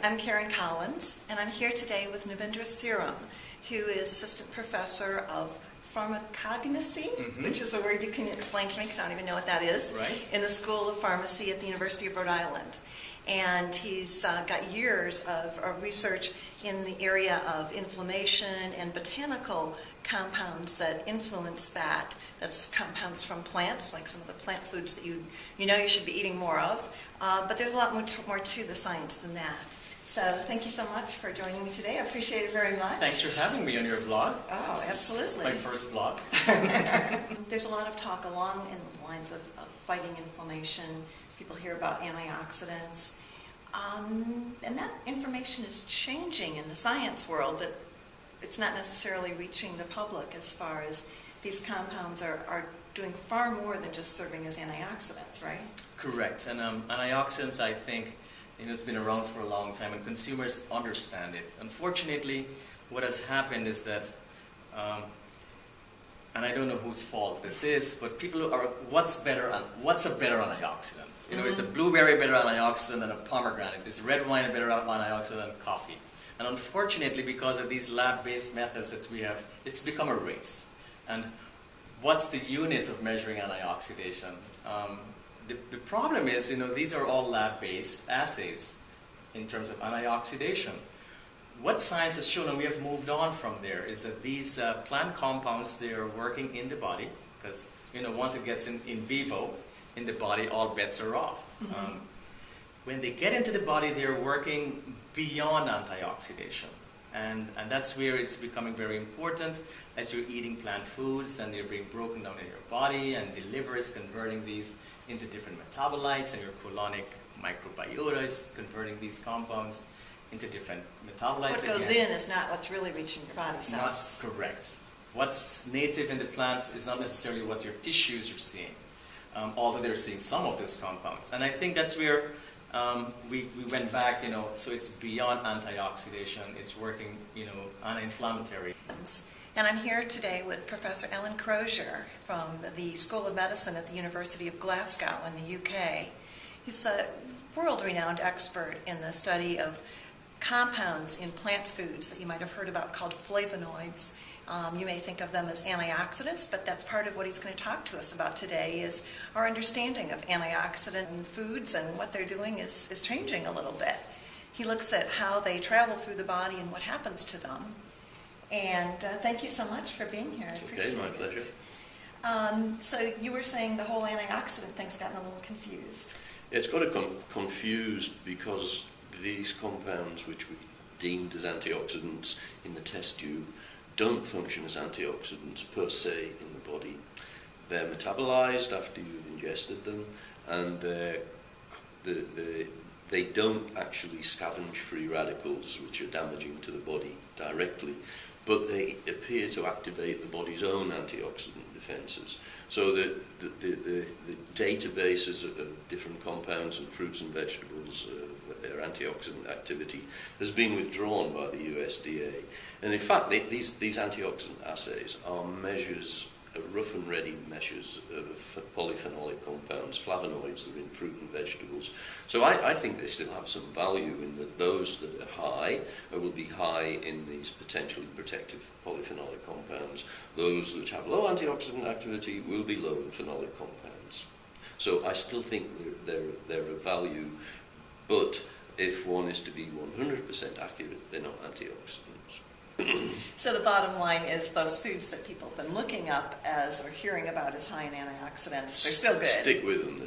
I'm Karen Collins, and I'm here today with Navindra Seeram, who is Assistant Professor of Pharmacognosy, which is a word you can explain to me because I don't even know what that is, in the School of Pharmacy at the University of Rhode Island. And he's got years of research in the area of inflammation and botanical compounds that influence that. That's compounds from plants, like some of the plant foods that you know you should be eating more of. But there's a lot more to the science than that. So thank you so much for joining me today. I appreciate it very much. Thanks for having me on your blog. Oh, absolutely. It's my first blog. There's a lot of talk along in the lines of fighting inflammation. People hear about antioxidants. And that information is changing in the science world, but it's not necessarily reaching the public as far as these compounds are doing far more than just serving as antioxidants, right? Correct. And antioxidants, I think, it's been around for a long time, and consumers understand it. Unfortunately, what has happened is that, and I don't know whose fault this is, but people are, what's a better antioxidant? You know, is a blueberry better antioxidant than a pomegranate? Is red wine a better antioxidant than coffee? And unfortunately, because of these lab-based methods that we have, it's become a race. And what's the unit of measuring antioxidation? The problem is, these are all lab-based assays in terms of antioxidation. What science has shown, and we have moved on from there, is that these plant compounds, they are working in the body, because once it gets in vivo, in the body, all bets are off. When they get into the body, they're working beyond antioxidation. And that's where it's becoming very important as you're eating plant foods and they're being broken down in your body, and the liver is converting these into different metabolites, and your colonic microbiota is converting these compounds into different metabolites. What goes in is not what's really reaching your body cells. Not correct. What's native in the plant is not necessarily what your tissues are seeing, although they're seeing some of those compounds. And I think that's where we went back, so it's beyond antioxidation, it's working, anti-inflammatory. And I'm here today with Professor Crozier from the School of Medicine at the University of Glasgow in the UK. He's a world-renowned expert in the study of compounds in plant foods that you might have heard about called flavonoids. You may think of them as antioxidants, but that's part of what he's going to talk to us about today is our understanding of antioxidant foods, and what they're doing is changing a little bit. He looks at how they travel through the body and what happens to them. And thank you so much for being here. I appreciate it. Okay, my pleasure. So you were saying the whole antioxidant thing's gotten a little confused. It's got confused because these compounds, which we deemed as antioxidants in the test tube, don't function as antioxidants per se in the body. They're metabolized after you've ingested them, and they don't actually scavenge free radicals, which are damaging to the body directly, but they appear to activate the body's own antioxidant defenses. So the databases of different compounds and fruits and vegetables, their antioxidant activity has been withdrawn by the USDA. And in fact, these antioxidant assays are measures, rough and ready measures of polyphenolic compounds, flavonoids that are in fruit and vegetables. So I think they still have some value in that those that are high will be high in these potentially protective polyphenolic compounds. Those that have low antioxidant activity will be low in phenolic compounds. So I still think they're of value, but if one is to be 100% accurate, they're not antioxidants. So the bottom line is those foods that people have been looking up as or hearing about as high in antioxidants, they're still good. Stick with them.